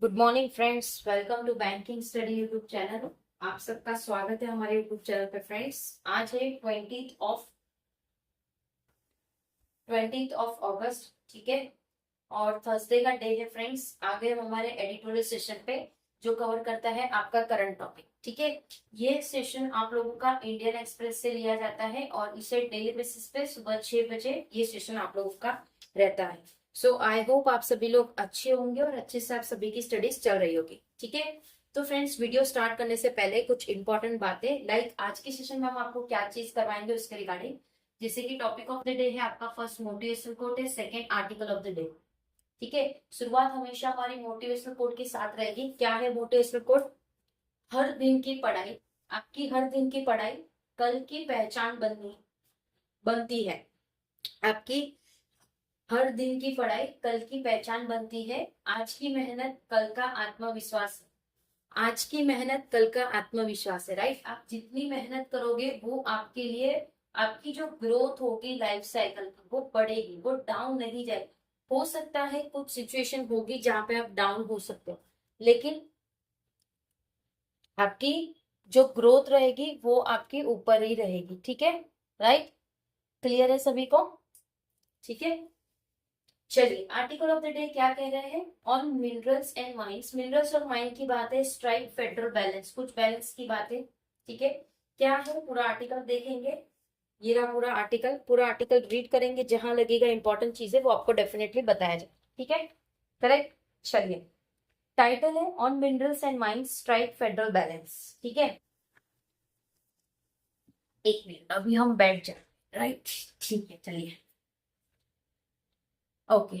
Good morning friends, welcome to banking study YouTube channel. आप सबका स्वागत है हमारे यूट्यूब चैनल पे। फ्रेंड्स, आज है 20th ऑफ अगस्त, ठीक है, और थर्सडे का डे है। फ्रेंड्स, आगे हम हमारे एडिटोरियल सेशन पे जो कवर करता है आपका करंट टॉपिक, ठीक है। ये सेशन आप लोगों का इंडियन एक्सप्रेस से लिया जाता है और इसे डेली बेसिस पे सुबह 6 बजे ये सेशन आप लोगों का रहता है। सो आई होप आप सभी लोग अच्छे होंगे और अच्छे से आप सभी की स्टडीज चल रही होगी, ठीक है। तो फ्रेंड्स, वीडियो स्टार्ट करने से पहले कुछ इंपॉर्टेंट बातें, लाइक आज के सेशन में हम आपको क्या चीज करवाएंगे उसके रिगार्डिंग। जैसे कि टॉपिक ऑफ द डे है आपका फर्स्ट मोटिवेशनल कोट है, second article of the day, ठीक है। शुरुआत हमेशा हमारी मोटिवेशनल कोट के साथ रहेगी। क्या है मोटिवेशनल कोट? हर दिन की पढ़ाई, आपकी हर दिन की पढ़ाई कल की पहचान बनती है। आपकी हर दिन की पढ़ाई कल की पहचान बनती है। आज की मेहनत कल का आत्मविश्वास है। आज की मेहनत कल का आत्मविश्वास है, राइट। आप जितनी मेहनत करोगे वो आपके लिए, आपकी जो ग्रोथ होगी लाइफ साइकिल की वो बढ़ेगी, वो डाउन नहीं जाएगी। हो सकता है कुछ सिचुएशन होगी जहां पे आप डाउन हो सकते हो, लेकिन आपकी जो ग्रोथ रहेगी वो आपके ऊपर ही रहेगी, ठीक है, राइट। क्लियर है सभी को? ठीक है, चलिए आर्टिकल ऑफ द डे क्या कह रहे हैं। On minerals and mines, minerals और माइन की बात है, स्ट्राइक फेडरल बैलेंस, कुछ बैलेंस की बात है, ठीक है। क्या है पूरा आर्टिकल देखेंगे। ये रहा पूरा आर्टिकल रीड करेंगे, जहां लगेगा इंपॉर्टेंट चीजें वो आपको डेफिनेटली बताया जाए, ठीक है, करेक्ट। चलिए, टाइटल है on minerals and mines strike federal balance, ठीक है। एक मिनट, अभी हम बैठ जाए, राइट, ठीक है, चलिए, okay.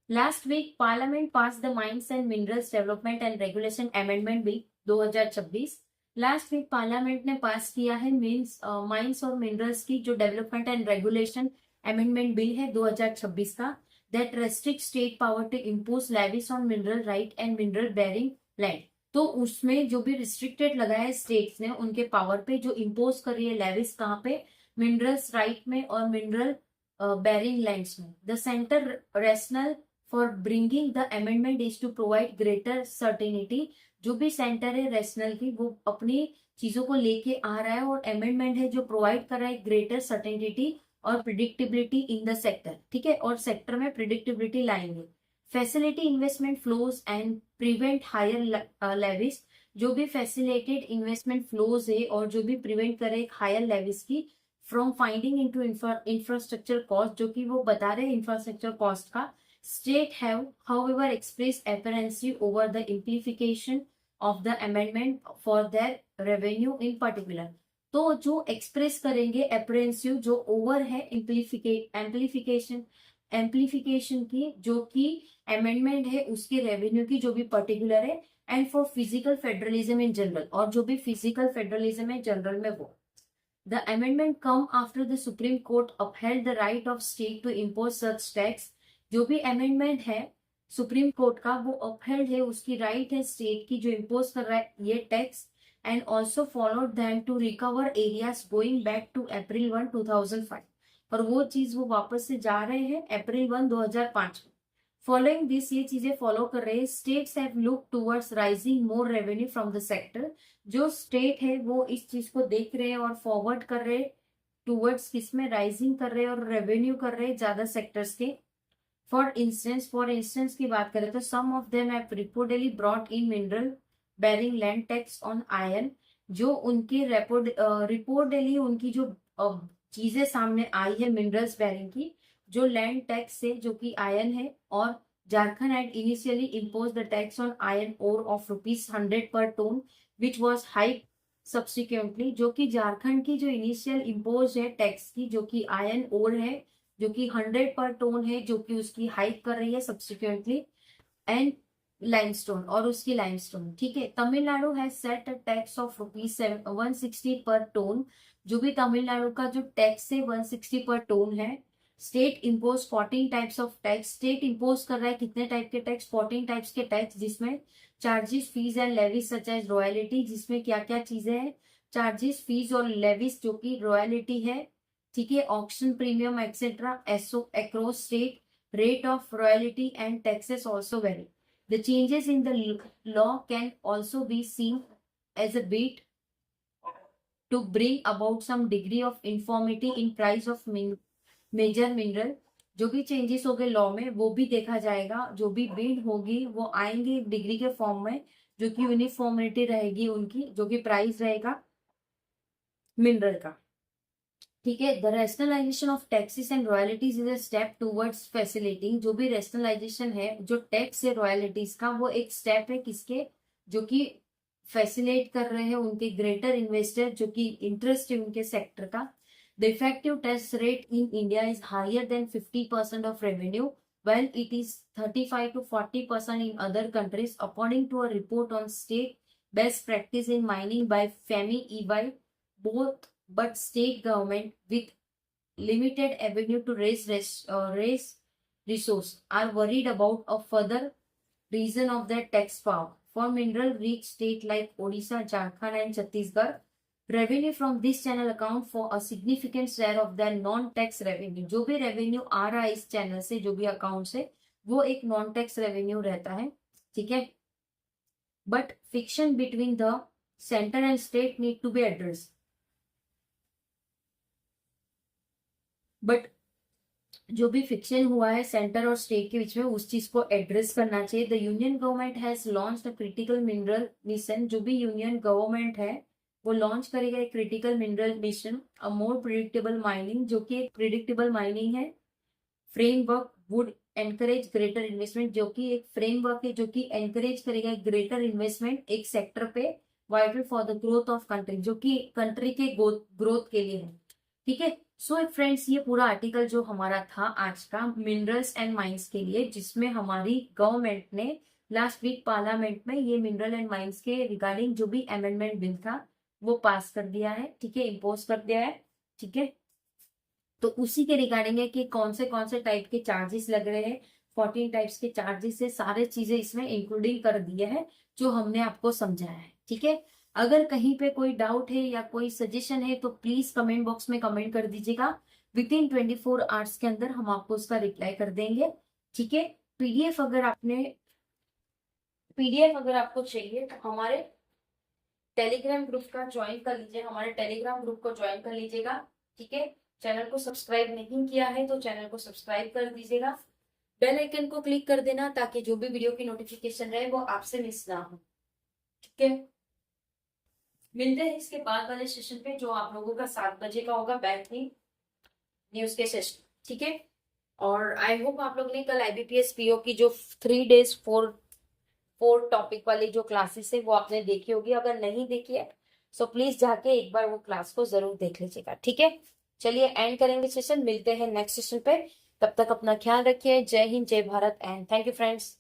Last week parliament pass the mines and minerals development and regulation amendment bill 2026। Last week parliament ने पास किया है माइंस और मिनरल्स की जो development and regulation amendment bill है 2026 का, that restrict state power to impose levies on mineral right and mineral bearing land. तो उसमें जो भी रिस्ट्रिक्टेड लगाया है स्टेट्स ने उनके पावर पे, जो इम्पोज कर रही है लेविस कहाँ पे, मिनरल्स राइट में और मिनरल बेरिंग लैंड्स में। The centre rationale for bringing the amendment is to provide greater certainty. जो भी सेंटर है रेशनल की, वो अपनी चीजों को लेके आ रहा है और अमेंडमेंट है जो प्रोवाइड कर रहा है ग्रेटर सर्टेनिटी और प्रिडिक्टेबिलिटी इन द सेक्टर, ठीक है, और सेक्टर में प्रिडिक्टेबिलिटी लाएंगे। Facility investment flows and prevent higher levies. जो भी फैसिलिटेड इन्वेस्टमेंट फ्लोज है और जो भी प्रिवेंट करे हायर लेविस की from finding into infrastructure cost, जो कि वो बता रहे हैं इंफ्रास्ट्रक्चर कॉस्ट का। State have, however, expressed apprehensive over the implication of the amendment for their revenue in particular. तो जो एक्सप्रेस करेंगे एप्रेंसिव, जो ओवर है एम्प्लीफिकेशन की, जो कि अमेंडमेंट है उसके रेवेन्यू की, जो भी पर्टिकुलर है, and for physical federalism in general, और जो भी फिजिकल फेडरलिज्म है जनरल में वो। The amendment come after the Supreme Court upheld the right of state to impose such tax. जो भी अमेंडमेंट है सुप्रीम कोर्ट का, वो अपहेल्ड है, उसकी राइट है स्टेट की जो इम्पोज कर रहा है ये tax, and also followed them to recover arrears going back to April 1, 2005। और वो चीज वो वापस से जा रहे हैं April 1, 2005 में। फॉलोइंग दिस, ये चीजें फॉलो कर रहे हैं। States have look towards rising more revenue from the sector. जो स्टेट है वो इस चीज को देख रहे हैं और फॉरवर्ड कर रहे हैं टूवर्ड्स किसमें, राइजिंग कर रहे हैं और रेवेन्यू कर रहे हैं ज्यादा सेक्टर्स के। फॉर इंस्टेंस की बात करें तो some of them have reportedly brought in mineral bearing land tax on iron. जो उनके रिपोर्टेडली उनकी जो चीजें सामने आई है मिनरल्स बेरिंग की, जो लैंड टैक्स से, जो कि आयरन है। और Jharkhand had initially imposed the tax on iron ore of ₹100 per ton, which was hiked subsequently। जो कि झारखंड की जो इनिशियल इम्पोज है टैक्स की, जो कि आयरन ओर है, जो कि 100 पर टोन है, जो कि उसकी हाइक कर रही है सब्सिक्वेंटली। एंड लाइमस्टोन और उसकी लाइमस्टोन, ठीक है। Tamil Nadu has set a tax of ₹160 पर टोन। जो भी तमिलनाडु का जो टैक्स है 160 पर टोन है। State impose 14 types of tax. State impose कर रहा है कितने टाइप के टैक्स? 14 टाइप्स के टैक्स, जिसमें charges, fees and levies such as royalty. जिसमें क्या क्या चीजें हैं? चार्जेस, फीस और लेविस, जो कि रॉयल्टी है, ठीक है, ऑक्शन प्रीमियम एक्सेट्रा एसो across state. Rate of royalty and taxes also very. The changes in the law can also be seen as a bit to bring about some degree of uniformity in price of major mineral. जो भी changes हो गए law में वो भी देखा जाएगा, जो भी बिड होगी वो आएंगे डिग्री के फॉर्म में, जो कि यूनिफॉर्मिटी रहेगी उनकी, जो कि प्राइस रहेगा मिनरल का। ठीक है। The rationalisation of taxes and royalties is a step towards facilitating. जो भी रेशनलाइजेशन है जो टैक्स से रॉयल्टीज का, वो एक स्टेप है किसके, जो कि फैसिलिटेट कर रहे हैं उनके ग्रेटर इन्वेस्टर, जो कि इंटरेस्ट है उनके सेक्टर का। The effective tax rate in India is higher than 50% of revenue while it is 35 to 40% in other countries, according to a report on state best practice in mining by FEMI EY. Both but state government with limited avenue to raise resource are worried about a further reason of their tax power. For mineral rich state like Odisha, Jharkhand and Chhattisgarh, revenue from this channel account for a significant share of their non-tax revenue. जो भी revenue आ रहा है इस channel से, जो भी account से, वो एक नॉन टैक्स रेवेन्यू रहता है। ठीक है। But friction between the centre and state need to be addressed. But जो भी फिक्शन हुआ है सेंटर और स्टेट के बीच में, उस चीज को एड्रेस करना चाहिए। The union government has launched a critical mineral mission. जो भी यूनियन गवर्नमेंट है वो लॉन्च करेगा एक क्रिटिकल मिनरल मिशन, अ मोर प्रिडिक्टेबल माइनिंग, जो कि एक प्रिडिक्टेबल माइनिंग है। Framework would encourage greater investment, जो कि एक फ्रेमवर्क है जो कि एनकरेज करेगा ग्रेटर इन्वेस्टमेंट एक सेक्टर पे, vital for the growth of country, जो कि कंट्री के ग्रोथ के लिए है। ठीक है। सो फ्रेंड्स, ये पूरा आर्टिकल जो हमारा था आज का मिनरल्स एंड माइंस के लिए, जिसमें हमारी गवर्नमेंट ने लास्ट वीक पार्लियामेंट में ये मिनरल एंड माइंस के रिगार्डिंग जो भी अमेंडमेंट बिल था वो पास कर दिया है। ठीक है, इम्पोज कर दिया है। ठीक है, तो उसी के रिगार्डिंग है कि कौन से टाइप के चार्जेस लग रहे हैं। 14 टाइप्स के चार्जेस है, सारे चीजें इसमें इंक्लूडिंग कर दिए हैं जो हमने आपको समझाया है। ठीक है। अगर कहीं पे कोई डाउट है या कोई सजेशन है तो प्लीज कमेंट बॉक्स में कमेंट कर दीजिएगा। विद इन 24 आवर्स के अंदर हम आपको उसका रिप्लाई कर देंगे। ठीक है। पीडीएफ अगर आपको चाहिए तो हमारे टेलीग्राम ग्रुप का ज्वाइन कर लीजिए, हमारे टेलीग्राम ग्रुप को ज्वाइन कर लीजिएगा। ठीक है। चैनल को सब्सक्राइब नहीं किया है तो चैनल को सब्सक्राइब कर दीजिएगा। बेल आइकन को क्लिक कर देना ताकि जो भी वीडियो की नोटिफिकेशन रहे वो आपसे मिस ना हो। ठीक है। मिलते हैं इसके बाद वाले सेशन पे, जो आप लोगों का 7 बजे का होगा, बैंकिंग न्यूज के सेशन। ठीक है। और आई होप आप लोग ने कल IBPS PO की जो 3 days 4 टॉपिक वाली जो क्लासेस है वो आपने देखी होगी। अगर नहीं देखी है सो प्लीज जाके एक बार वो क्लास को जरूर देख लीजिएगा। ठीक है। चलिए एंड करेंगे सेशन, मिलते हैं नेक्स्ट सेशन पे। तब तक अपना ख्याल रखिए। जय हिंद, जय Bharat and thank you friends.